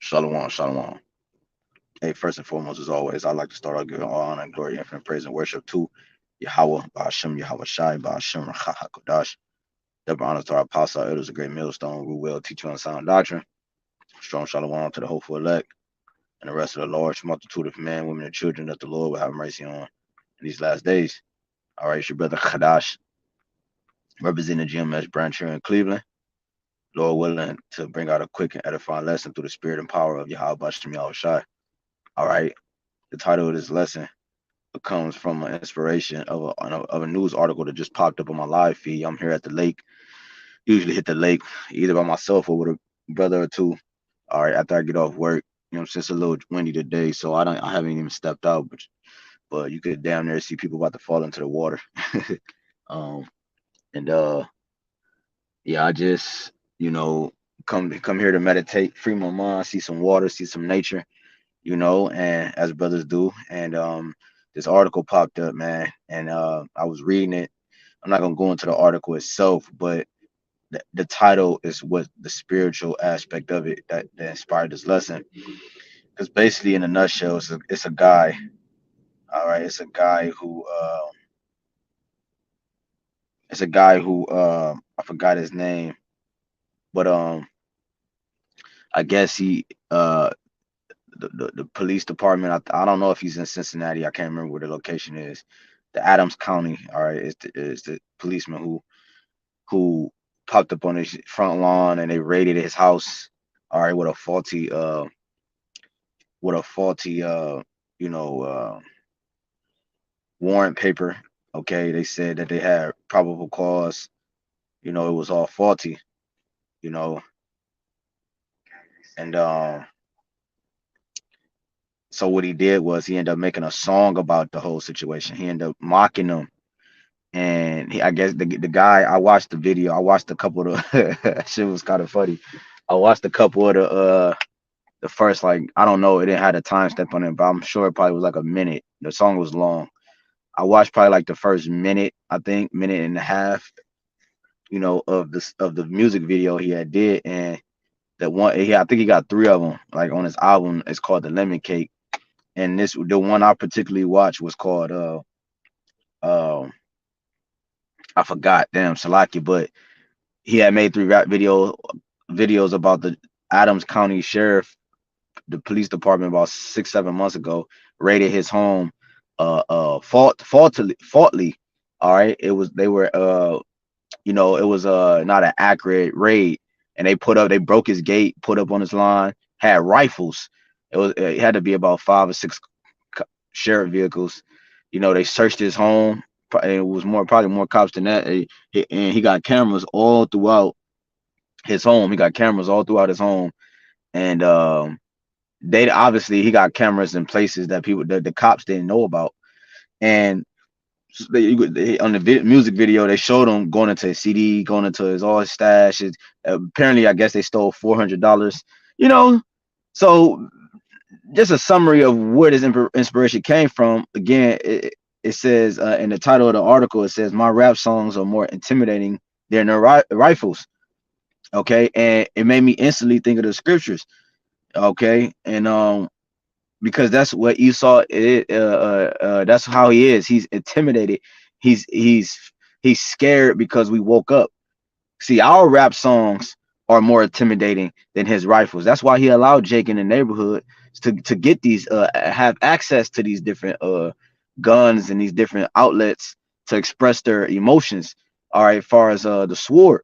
Shalom, shalom. Hey, first and foremost, as always, I'd like to start out giving all honor and glory, infinite praise and worship to Yahawah, BAHASHAM, YAHAWASHI, BAHASHAM, HAQADASH. Double honors to our apostle, elders, a great millstone, who will teach you on sound doctrine. Strong shalom to the hopeful elect and the rest of the large multitude of men, women, and children that the Lord will have mercy on in these last days. All right, it's your brother Kadash, representing the GMS branch here in Cleveland. Lord willing to bring out a quick and edifying lesson through the spirit and power of Yahweh Bashem Yahushai. All right, the title of this lesson comes from an inspiration of a news article that just popped up on my live feed. I'm here at the lake. Usually hit the lake either by myself or with a brother or two. All right, after I get off work, it's a little windy today, so I haven't even stepped out, but you could down there see people about to fall into the water. um, and yeah, I just come here to meditate, free my mind, see some water, see some nature, and as brothers do. And this article popped up, man, and I was reading it. I'm not gonna go into the article itself, but the title is what the spiritual aspect of it that inspired this lesson. Because basically, in a nutshell, it's a guy. All right, it's a guy who I forgot his name, but I guess the police department. I don't know if he's in Cincinnati. I can't remember where the location is. The Adams County. All right, is the policeman who popped up on his front lawn and they raided his house. All right, with a faulty you know warrant paper. Okay, they said that they had probable cause. It was all faulty. You know, and so what he did was he ended up making a song about the whole situation. He ended up mocking them. And I guess the guy, I watched the video. I watched a couple of the shit was kind of funny. I watched a couple of the first, like, I don't know, it didn't have a time step on it, but I'm sure it probably was like a minute. The song was long. I watched probably like the first minute, I think, minute and a half, of the music video he had did, and I think he got three of them like on his album. It's called the Lemon Cake, and the one I particularly watched was called um I forgot, damn Salaki, but he had made three rap videos about the Adams County Sheriff, the police department, about 6-7 months ago, raided his home faultily. All right. It was not an accurate raid. And they broke his gate, put up on his line, had rifles. It had to be about 5 or 6 sheriff vehicles. They searched his home. It was probably more cops than that. And he got cameras all throughout his home. He got cameras all throughout his home, and they obviously he got cameras in places that the cops didn't know about. And on the music video, they showed him going into his CD, going into his all his stash. Apparently, I guess they stole $400. So just a summary of where this inspiration came from. Again, it says in the title of the article, it says, "My rap songs are more intimidating than their rifles." Okay, and it made me instantly think of the scriptures. Okay, and because that's what Esau that's how he is. He's intimidated. He's scared because we woke up. See, our rap songs are more intimidating than his rifles. That's why he allowed Jake in the neighborhood to get these have access to these different guns and these different outlets to express their emotions. All right, as far as the sword.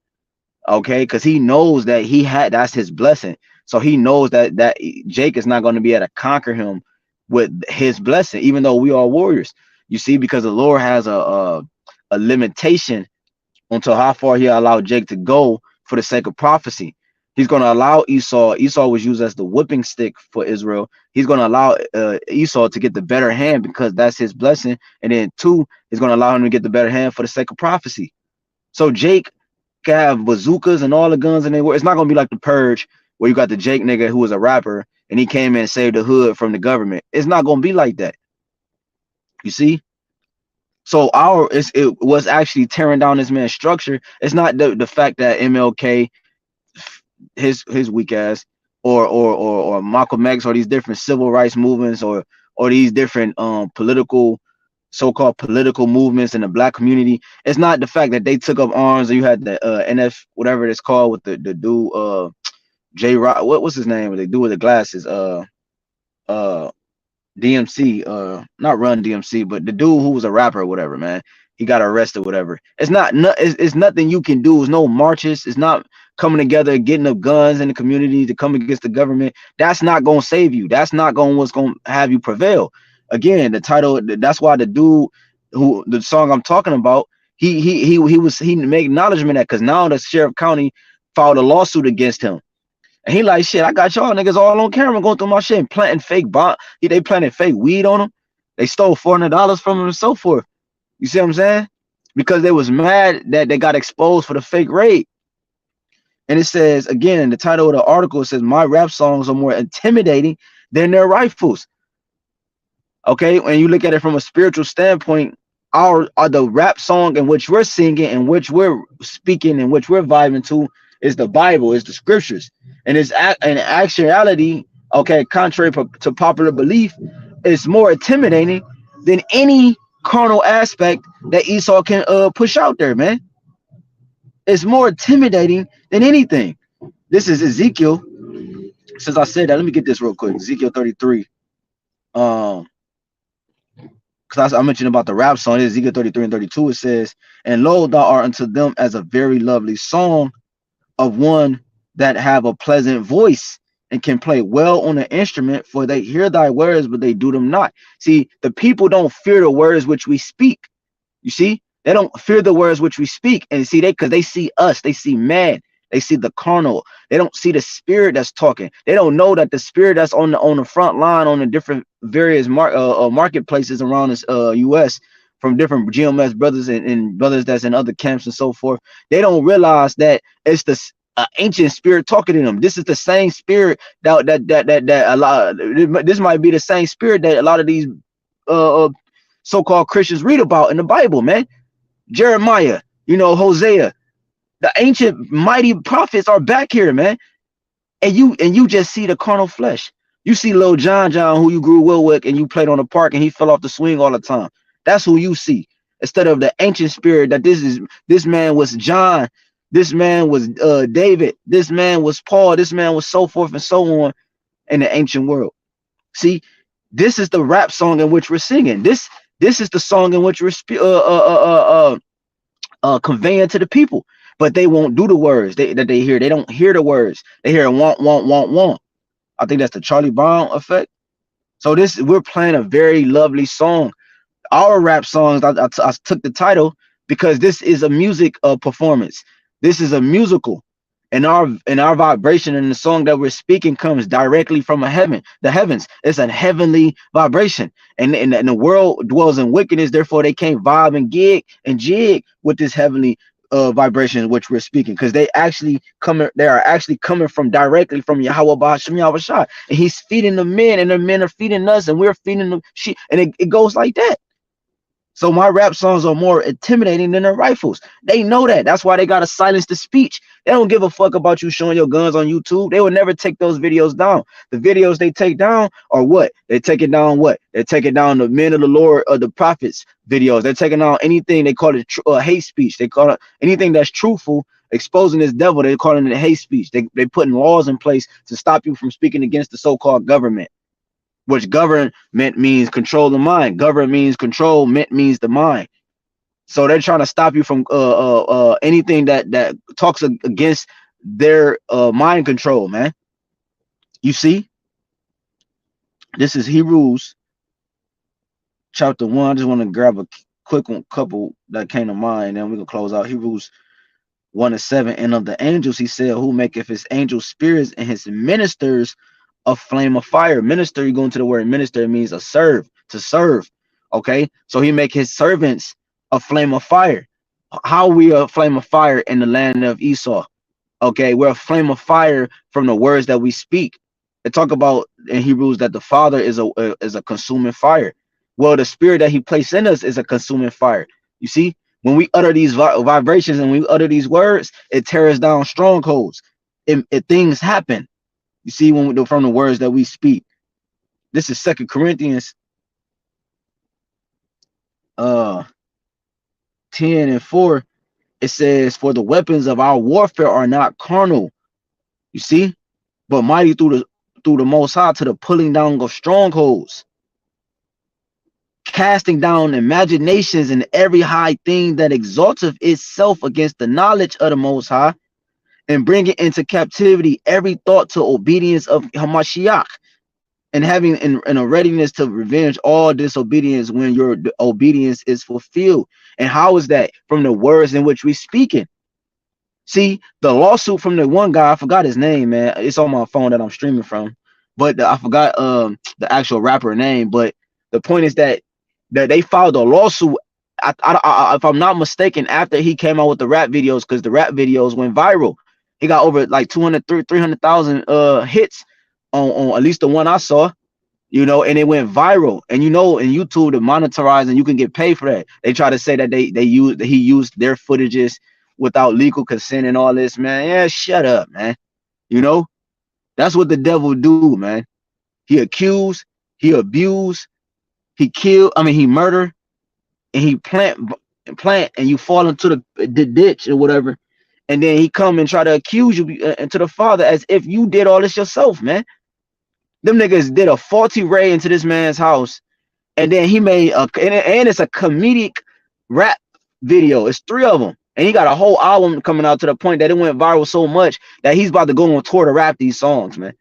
Okay, because he knows that that's his blessing. So he knows that Jake is not going to be able to conquer him with his blessing, even though we are warriors. You see, because the Lord has a limitation until how far he allowed Jake to go for the sake of prophecy. He's going to allow Esau. Esau was used as the whipping stick for Israel. He's going to allow Esau to get the better hand because that's his blessing. And then two, he's going to allow him to get the better hand for the sake of prophecy. So Jake can have bazookas and all the guns, and it's not gonna be like the Purge where you got the Jake nigga who was a rapper and he came in and saved the hood from the government. It's not gonna be like that. You see? So it was actually tearing down this man's structure. It's not the fact that MLK, his weak ass, or Malcolm X, or these different civil rights movements, or these different political, so-called political movements in the black community. It's not the fact that they took up arms, or you had the NF, whatever it's called, with the dude J Rock, what's his name, they do with the glasses, uh DMC, not Run DMC, but the dude who was a rapper or whatever, man. He got arrested, whatever. It's not, it's nothing you can do. It's no marches. It's not coming together, getting up guns in the community to come against the government. That's not gonna save you. That's not going what's gonna have you prevail. Again, the title. That's why the dude who the song I'm talking about, he made acknowledgement that, because now the sheriff county filed a lawsuit against him. And he like, shit, I got y'all niggas all on camera going through my shit and planting fake bomb. They planted fake weed on him. They stole $400 from him and so forth. You see what I'm saying? Because they was mad that they got exposed for the fake raid. And it says, again, the title of the article, it says, my rap songs are more intimidating than their rifles. Okay, when you look at it from a spiritual standpoint, are the rap song in which we're singing, in which we're speaking, in which we're vibing to, is the Bible, is the scriptures. And it's in actuality, okay, contrary to popular belief, it's more intimidating than any carnal aspect that Esau can push out there, man. It's more intimidating than anything. This is Ezekiel. Since I said that, let me get this real quick. Ezekiel 33. Because I mentioned about the rap song, Ezekiel 33 and 32. It says, and lo, thou art unto them as a very lovely song of one that have a pleasant voice and can play well on an instrument, for they hear thy words, but they do them not. See, the people don't fear the words which we speak. You see, they don't fear the words which we speak. And see, because they see us, they see man, they see the carnal. They don't see the spirit that's talking. They don't know that the spirit that's on the front line on the different various marketplaces around this U.S. from different GMS brothers and brothers that's in other camps and so forth. They don't realize that it's the ancient spirit talking to them. This is the same spirit that a lot. This might be the same spirit that a lot of these so-called Christians read about in the Bible, man. Jeremiah, Hosea, the ancient mighty prophets are back here, man. And you just see the carnal flesh. You see little John, who you grew well with, and you played on the park, and he fell off the swing all the time. That's who you see, instead of the ancient spirit that this man was John, this man was David, this man was Paul, this man was so forth and so on in the ancient world. See, this is the rap song in which we're singing. This is the song in which we're conveying to the people, but they won't do the words that they hear. They don't hear the words. They hear want, want, want, want. I think that's the Charlie Brown effect. So we're playing a very lovely song. Our rap songs, I took the title because this is a music performance. This is a musical, and our vibration in the song that we're speaking comes directly from the heavens. It's a heavenly vibration, and the world dwells in wickedness. Therefore, they can't vibe and gig and jig with this heavenly vibration which we're speaking, because they are actually coming from directly from Yahawah, BAHASHAM, YAHAWASHI, and he's feeding the men, and the men are feeding us, and we're feeding the sheep, and it goes like that. So my rap songs are more intimidating than their rifles. They know that. That's why they gotta silence the speech. They don't give a fuck about you showing your guns on YouTube. They will never take those videos down. The videos they take down are what? They take it down what? They take it down the men of the Lord or the prophets videos. They're taking down anything, they call it hate speech. They call it anything that's truthful, exposing this devil. They're calling it hate speech. They putting laws in place to stop you from speaking against the so-called government. Which government means control the mind. Govern means control, means the mind. So they're trying to stop you from anything that talks against their mind control, man. You see, this is Hebrews chapter 1. I just want to grab a quick couple that came to mind, and then we can close out. Hebrews 1:7. And of the angels, he said, who maketh his angels spirits and his ministers a flame of fire. Minister, you go into the word minister, it means to serve. Okay, so he make his servants a flame of fire. How we are a flame of fire in the land of Esau? Okay, we're a flame of fire from the words that we speak. They talk about in Hebrews that the Father is a consuming fire. Well, the spirit that he placed in us is a consuming fire. You see, when we utter these vibrations and we utter these words, it tears down strongholds. Things happen. You see, from the words that we speak. This is 2 Corinthians 10:4. It says, "For the weapons of our warfare are not carnal." You see, but mighty through the Most High to the pulling down of strongholds, casting down imaginations and every high thing that exalteth itself against the knowledge of the Most High, and bringing into captivity every thought to obedience of Hamashiach, and having in a readiness to revenge all disobedience when your obedience is fulfilled. And how is that? From the words in which we speaking. See, the lawsuit from the one guy, I forgot his name, man. It's on my phone that I'm streaming from, but I forgot the actual rapper name. But the point is that they filed a lawsuit. If I'm not mistaken, after he came out with the rap videos, because the rap videos went viral. He got over like 300,000 hits on at least the one I saw, you know, and it went viral. And you know, in YouTube to monetize and you can get paid for that. They try to say that he used their footages without legal consent and all this, man. Yeah, shut up, man. You know, that's what the devil do, man. He accuse, he abuse, he kill, he murder, and he plant, and you fall into the ditch or whatever. And then he come and try to accuse you to the Father as if you did all this yourself, man. Them niggas did a faulty raid into this man's house, and then he made and it's a comedic rap video. It's 3 of them, and he got a whole album coming out to the point that it went viral so much that he's about to go on tour to rap these songs, man.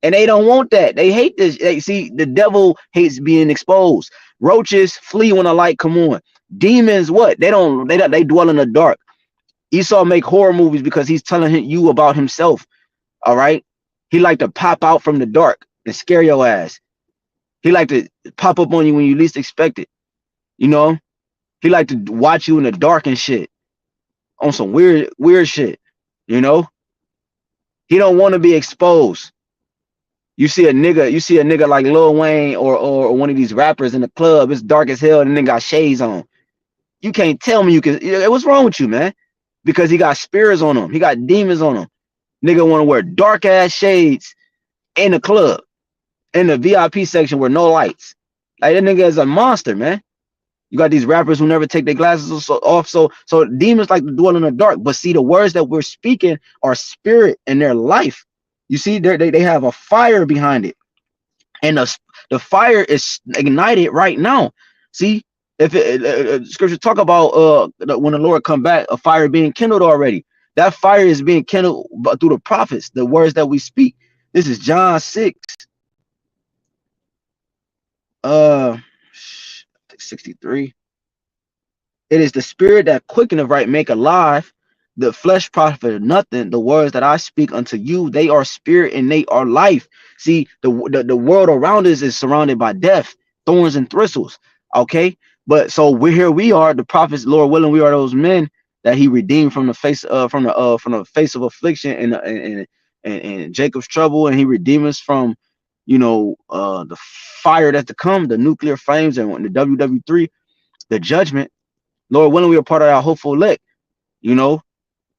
And they don't want that. They hate this. They see the devil hates being exposed. Roaches flee when the light come on. Demons, what? They dwell in the dark. Esau make horror movies because he's telling you about himself. All right. He like to pop out from the dark and scare your ass. He like to pop up on you when you least expect it. You know, he like to watch you in the dark and shit on some weird shit. You know, he don't want to be exposed. You see a nigga like Lil Wayne or one of these rappers in the club. It's dark as hell and then got shades on. You can't tell me you can. What's wrong with you, man? Because he got spirits on him. He got demons on him. Nigga want to wear dark ass shades in the club, in the VIP section where no lights. Like, that nigga is a monster, man. You got these rappers who never take their glasses off. So demons like to dwell in the dark. But see, the words that we're speaking are spirit in their life. You see, they have a fire behind it, and the fire is ignited right now. See, if scripture talk about when the Lord come back, a fire being kindled already. That fire is being kindled through the prophets, the words that we speak. This is John 6, 63. It is the spirit that quickeneth, right, make alive. The flesh profiteth nothing. The words that I speak unto you, they are spirit and they are life. See, the world around us is surrounded by death, thorns and thistles. Okay, but so we are the prophets, Lord willing, we are those men that he redeemed from the face from the face of affliction and Jacob's trouble, and he redeemed us from, you know, the fire that's to come, the nuclear flames, and the WW3, the judgment. Lord willing, we are part of our hopeful elect, you know,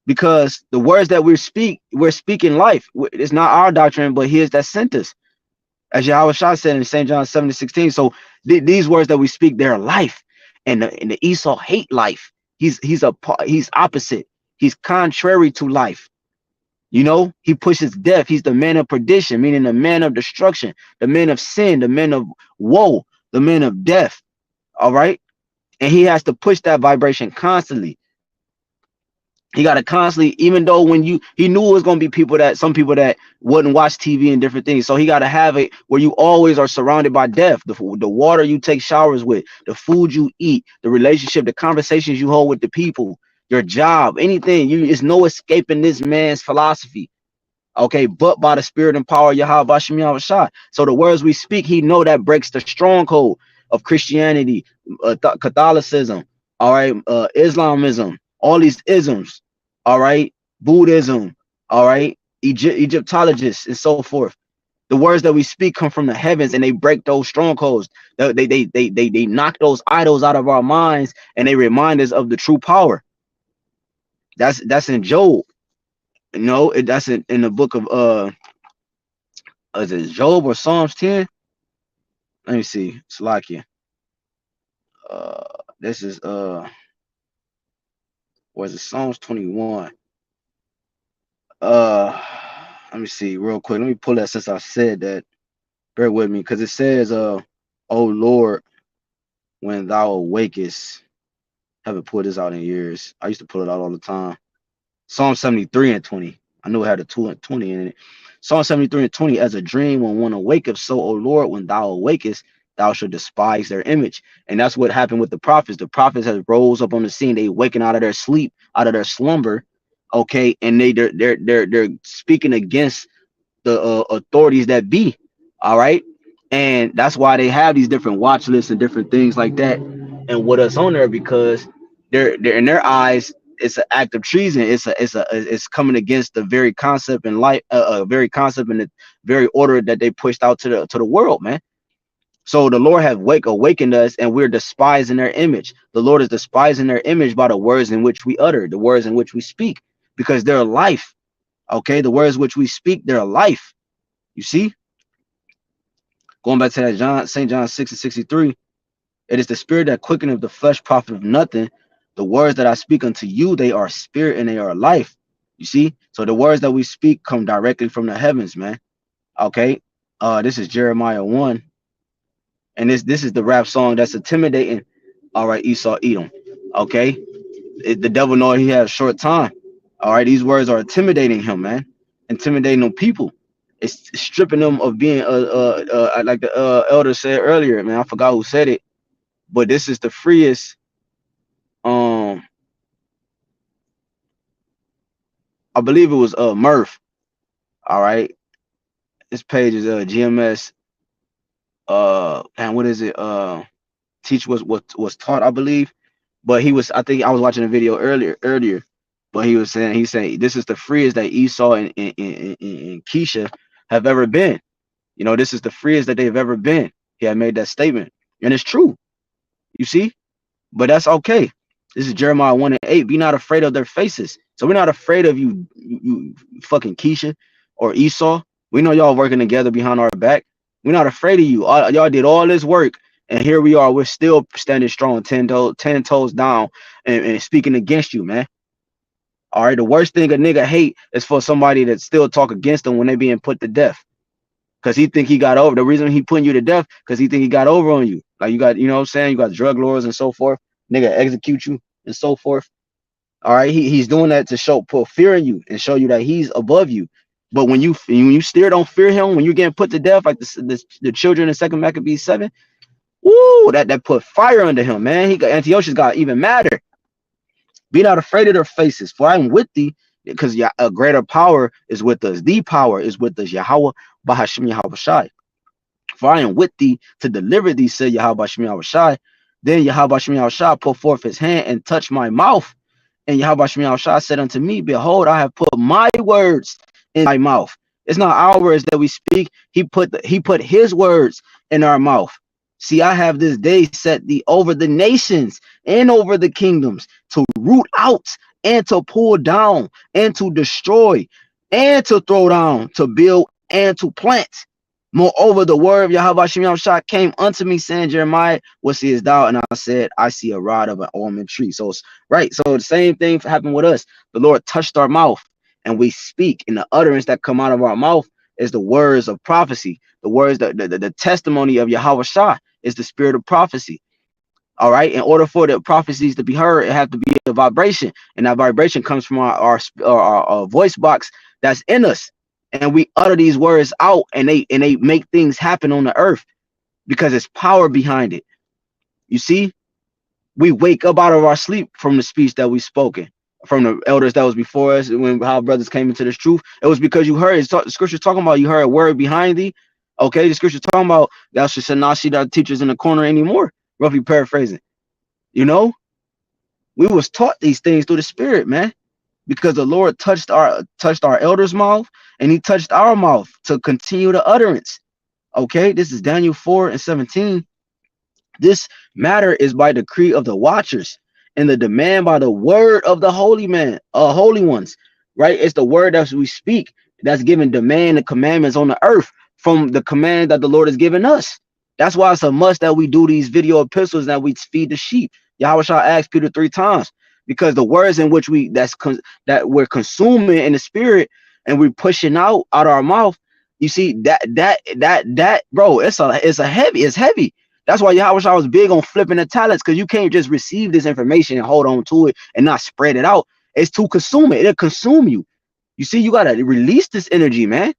because the words that we're speaking life. It's not our doctrine, but his that sent us. As YAHWASHI said in St. John 7:16. So these words that we speak, they're life. And the Esau hate life. He's opposite. He's contrary to life. You know, he pushes death. He's the man of perdition, meaning the man of destruction, the man of sin, the man of woe, the man of death. All right. And he has to push that vibration constantly. He got to constantly, even though he knew it was going to be some people that wouldn't watch TV and different things. So he got to have it where you always are surrounded by death. The water you take showers with, the food you eat, the relationship, the conversations you hold with the people, your job, anything. It's no escaping this man's philosophy. Okay, but by the spirit and power of YAHWAH. So the words we speak, he know that breaks the stronghold of Christianity, Catholicism, all right, Islamism, all these isms, all right, Buddhism, all right, Egyptologists and so forth. The words that we speak come from the heavens, and they break those strongholds. They knock those idols out of our minds, and they remind us of the true power. That's in Job. You know, that's in the book of Is it Job or Psalms 10? Let me see. Salakia. Uh, this is was it Psalms 21? Uh, let me see real quick. Let me pull that since I said that. Bear with me, because it says, "O Lord, when thou awakest." Haven't pulled this out in years. I used to pull it out all the time. Psalm 73 and 20. I knew it had a 2 and 20 in it. Psalm 73 and 20. As a dream when one awaketh, so, O Lord, when thou awakest, thou shalt despise their image. And that's what happened with the prophets. The prophets have rose up on the scene. They waken out of their sleep, out of their slumber. Okay, and they're speaking against the authorities that be. All right, and that's why they have these different watch lists and different things like that, and what us on there, because they're in their eyes it's an act of treason. It's coming against the very concept and life, very concept and the very order that they pushed out to the world, man. So the Lord have awakened us, and we're despising their image. The Lord is despising their image by the words in which we utter, the words in which we speak, because they're life. Okay, the words which we speak, they're life. You see, going back to that St. John 6 and 63, it is the spirit that quickeneth, the flesh profiteth nothing. The words that I speak unto you, they are spirit and they are life. You see, so the words that we speak come directly from the heavens, man. Okay, this is Jeremiah 1, and this is the rap song that's intimidating. All right, Esau, Edom. Okay, the devil know he has short time. All right, these words are intimidating him, man, intimidating them people. It's stripping them of being like the elder said earlier, man. I forgot who said it, but this is the freest. I believe it was Murph. All right, this page is GMS. And what is it? Teach was taught, I believe. But he was, I think I was watching a video earlier, but he was saying, this is the freest that Esau and Keisha have ever been. You know, this is the freest that they've ever been. He had made that statement, and it's true. You see, but that's okay. This is Jeremiah 1 and 8. Be not afraid of their faces. So we're not afraid of you fucking Keisha or Esau. We know y'all working together behind our back. We're not afraid of you. Y'all did all this work, and here we are. We're still standing strong, 10 toes down, and speaking against you, man. All right. The worst thing a nigga hate is for somebody that still talk against them when they being put to death. Cause he think he got over. The reason he putting you to death, because he think he got over on you. Like you got, you know what I'm saying? You got drug lords and so forth. Nigga execute you and so forth. All right. He's doing that to put fear in you and show you that he's above you. But when you still don't fear him, when you're getting put to death, like the children in 2 Maccabees 7, woo, that put fire under him, man. Antiochus got even madder. Be not afraid of their faces, for I am with thee, because a greater power is with us. The power is with us. Yahawah, BAHASHAM, YAHAWASHI. For I am with thee to deliver thee, said Yahweh Shem Yahushai. Then Yahweh Shem Yahushai put forth his hand and touched my mouth. And Yahweh Shem Yahushai said unto me, behold, I have put my words in thy mouth. It's not our words that we speak. He put his words in our mouth. See, I have this day set thee over the nations and over the kingdoms, to root out and to pull down and to destroy and to throw down, to build and to plant. Moreover, the word of Yahweh Shem Yahushua came unto me, saying, Jeremiah, what seest thou? And I said, I see a rod of an almond tree. So it's right. So the same thing happened with us. The Lord touched our mouth, and we speak, and the utterance that come out of our mouth is the words of prophecy. The words, the testimony of Yahweh Shah is the spirit of prophecy. All right. In order for the prophecies to be heard, it has to be a vibration, and that vibration comes from our voice box that's in us. And we utter these words out, and they make things happen on the earth because it's power behind it. You see, we wake up out of our sleep from the speech that we spoken from the elders that was before us. When our brothers came into this truth, it was because you heard the scripture talking about, you heard a word behind thee. Okay, the scripture talking about thou should not see thy teachers in the corner anymore. Roughly paraphrasing. You know, we was taught these things through the spirit, man, because the Lord touched our elders' mouth, and he touched our mouth to continue the utterance. Okay, this is Daniel 4 and 17. This matter is by decree of the watchers, and the demand by the word of the holy ones. Right? It's the word that we speak that's giving demand and commandments on the earth from the command that the Lord has given us. That's why it's a must that we do these video epistles, that we feed the sheep. Yahawashi asked Peter 3 times, because the words in which that we're consuming in the spirit and we're pushing out of our mouth, you see that bro, it's heavy. That's why Yahawashi was big on flipping the talents, because you can't just receive this information and hold on to it and not spread it out. It's to consume it. It'll consume you. You see, you gotta release this energy, man.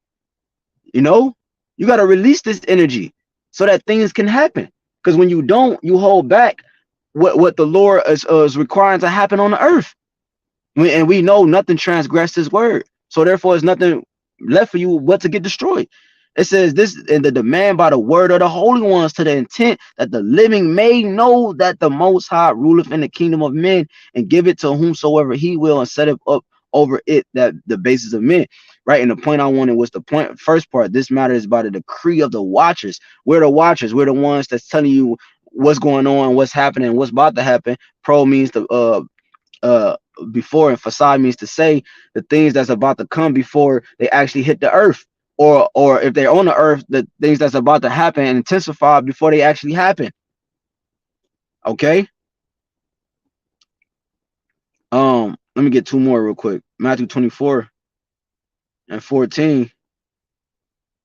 You know, you gotta release this energy so that things can happen. Because when you don't, you hold back what the Lord is requiring to happen on the earth. And we know nothing transgressed his word. So therefore, there's nothing left for you but to get destroyed. It says this, in the demand by the word of the holy ones, to the intent that the living may know that the Most High ruleth in the kingdom of men, and give it to whomsoever he will, and set it up over it that the basis of men. Right. And the point I wanted was the point, first part. This matter is by the decree of the watchers. We're the watchers. We're the ones that's telling you what's going on, what's happening, what's about to happen. Pro means to before, and facade means to say the things that's about to come before they actually hit the earth, or if they're on the earth, the things that's about to happen and intensify before they actually happen. Okay. Let me get two more real quick. Matthew 24 and 14.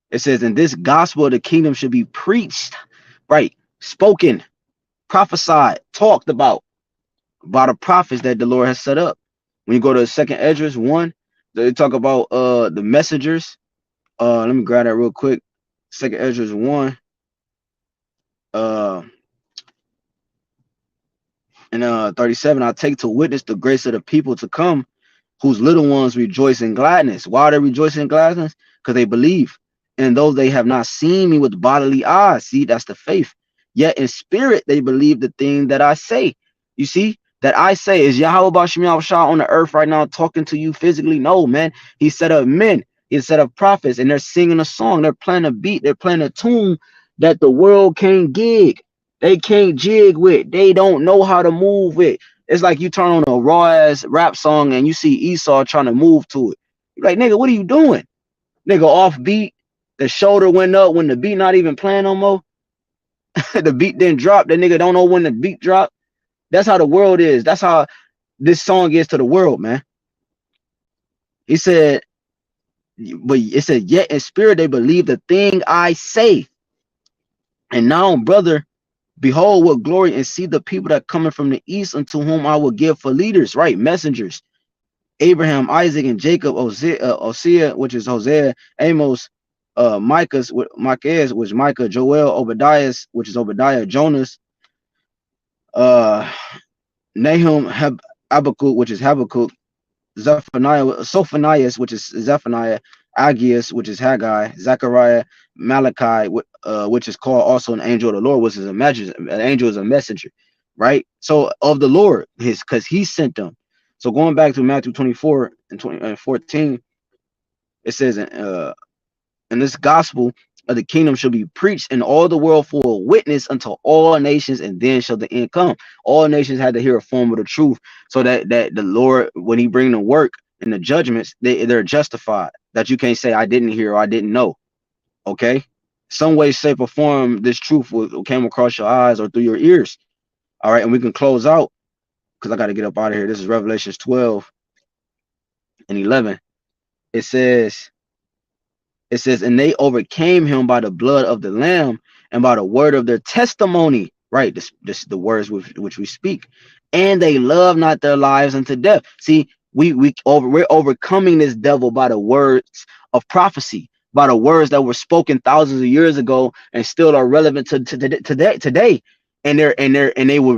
It says, and this gospel of the kingdom should be preached, right, spoken, prophesied, talked about by the prophets that the Lord has set up. When you go to 2nd Esdras 1, they talk about the messengers. Let me grab that real quick. 2nd Esdras 1. And 37, I take to witness the grace of the people to come, whose little ones rejoice in gladness. Why are they rejoicing in gladness? Because they believe. And though they have not seen me with bodily eyes, see, that's the faith. Yet in spirit they believe the thing that I say. You see, that I say, is Yahweh BAHASHAM on the earth right now talking to you physically? No, man. He set up men. He set up prophets, and they're singing a song. They're playing a beat. They're playing a tune that the world can't gig. They can't jig with. They don't know how to move with. It's like you turn on a raw ass rap song and you see Esau trying to move to it. You're like, nigga, what are you doing? Nigga, off beat. The shoulder went up when the beat not even playing no more. The beat didn't drop. The nigga don't know when the beat dropped. That's how the world is. That's how this song is to the world, man. He said, but it said, yet in spirit they believe the thing I say. And now, brother, behold what glory, and see the people that coming from the east, unto whom I will give for leaders, right? Messengers. Abraham, Isaac, and Jacob, Osea, which is Hosea, Amos, Micah, which Micah, Joel, Obadiah, which is Obadiah, Jonas, Nahum, Habakkuk, which is Habakkuk, Sophonias, which is Zephaniah, Aggeus, which is Haggai, Zechariah, Malachi, which is called also an angel of the Lord, which is a messenger. An angel is a messenger, right? So of the Lord, because he sent them. So going back to Matthew 24 and 14, it says, and this gospel of the kingdom shall be preached in all the world for a witness unto all nations, and then shall the end come. All nations had to hear a form of the truth, so that the Lord, when he bring the work and the judgments, they're justified. That you can't say I didn't hear or I didn't know. Okay, some way, shape, or form, this truth came across your eyes or through your ears. All right, and we can close out because I got to get up out of here. This is Revelations 12 and 11. It says, and they overcame him by the blood of the Lamb and by the word of their testimony, right? This the words which we speak, and they love not their lives unto death. See, we're overcoming this devil by the words of prophecy, by the words that were spoken thousands of years ago and still are relevant to today. And we were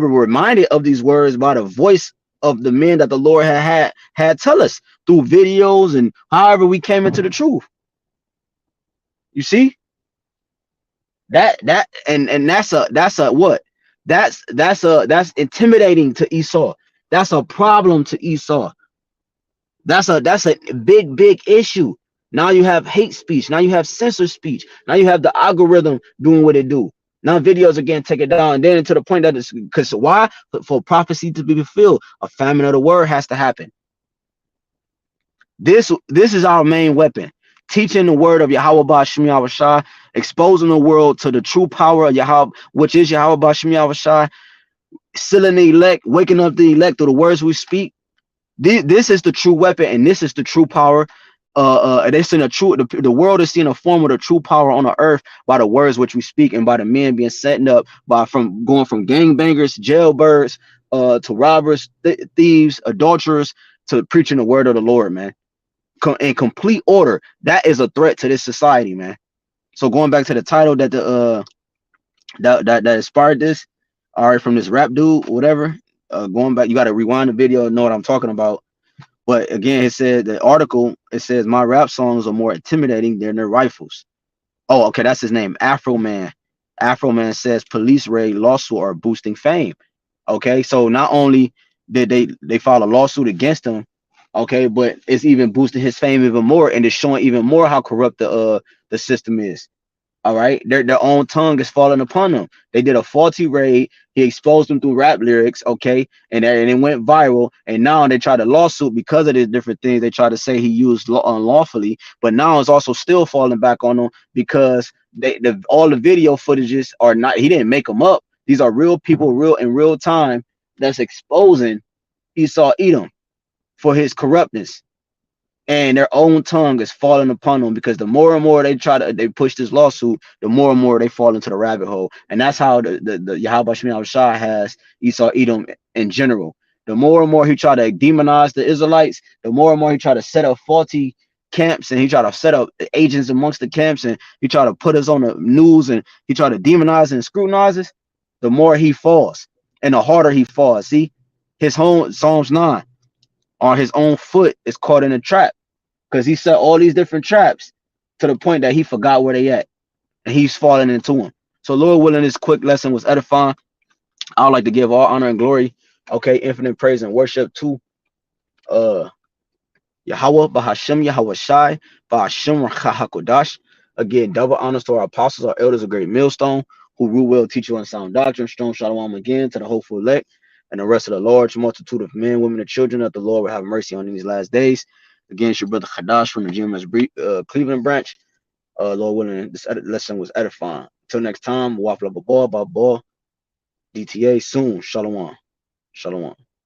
reminded of these words by the voice of the men that the Lord had tell us through videos and however we came into the truth. You see that's intimidating to Esau. That's a problem to Esau. That's a big issue. Now you have hate speech. Now you have censor speech. Now you have the algorithm doing what it do. Now videos are getting taken down, and then to the point that it's because why? For prophecy to be fulfilled, a famine of the word has to happen. This is our main weapon, teaching the word of Yahawah BAHASHAM YAHWASHI, exposing the world to the true power of Yahweh, which is Yahawah BAHASHAM YAHWASHI, sealing the elect, waking up the elect through the words we speak. This is the true weapon, and this is the true power. They seen a true the world is seeing a form of the true power on the earth by the words which we speak, and by the men being setting up by from going from gangbangers, jailbirds, to robbers, thieves, adulterers, to preaching the word of the Lord, man. In complete order. That is a threat to this society, man. So going back to the title that the that inspired this, all right, from this rap dude, whatever. Going back, you got to rewind the video and know what I'm talking about. But again, it said the article, it says my rap songs are more intimidating than their rifles. Oh, okay, that's his name, Afro Man. Afro Man says police raid lawsuit are boosting fame. Okay, so not only did they file a lawsuit against him, okay, but it's even boosting his fame even more, and it's showing even more how corrupt the system is. All right, their own tongue is falling upon them. They did a faulty raid. He exposed them through rap lyrics, okay, and it went viral. And now they try to lawsuit because of these different things. They try to say he used unlawfully, but now it's also still falling back on them because all the video footages are not. He didn't make them up. These are real people, real in real time. That's exposing Esau Edom for his corruptness. And their own tongue is falling upon them because the more and more they push this lawsuit, the more and more they fall into the rabbit hole. And that's how the Yahweh Shah has Esau Edom in general. The more and more he try to demonize the Israelites, the more and more he try to set up faulty camps, and he try to set up agents amongst the camps, and he try to put us on the news, and he try to demonize and scrutinize us, the more he falls and the harder he falls. See, his home Psalms 9 on his own foot is caught in a trap because he set all these different traps to the point that he forgot where they at, and he's falling into them. So Lord willing, this quick lesson was edifying. I would like to give all honor and glory, okay, infinite praise and worship to Yahawah BAHASHAM YAHAWASHI BAHASHAM HAQADASH. Again, double honors to our apostles, our elders, a great millstone, who rule well, teach you in sound doctrine. Strong shalom again to the hopeful elect and the rest of the large multitude of men, women, and children that the Lord will have mercy on in these last days. Again, it's your brother Hadash from the GMS Cleveland branch. Lord willing, this lesson was edifying. Until next time, Wafla Baba, DTA soon. Shalom. Shalom.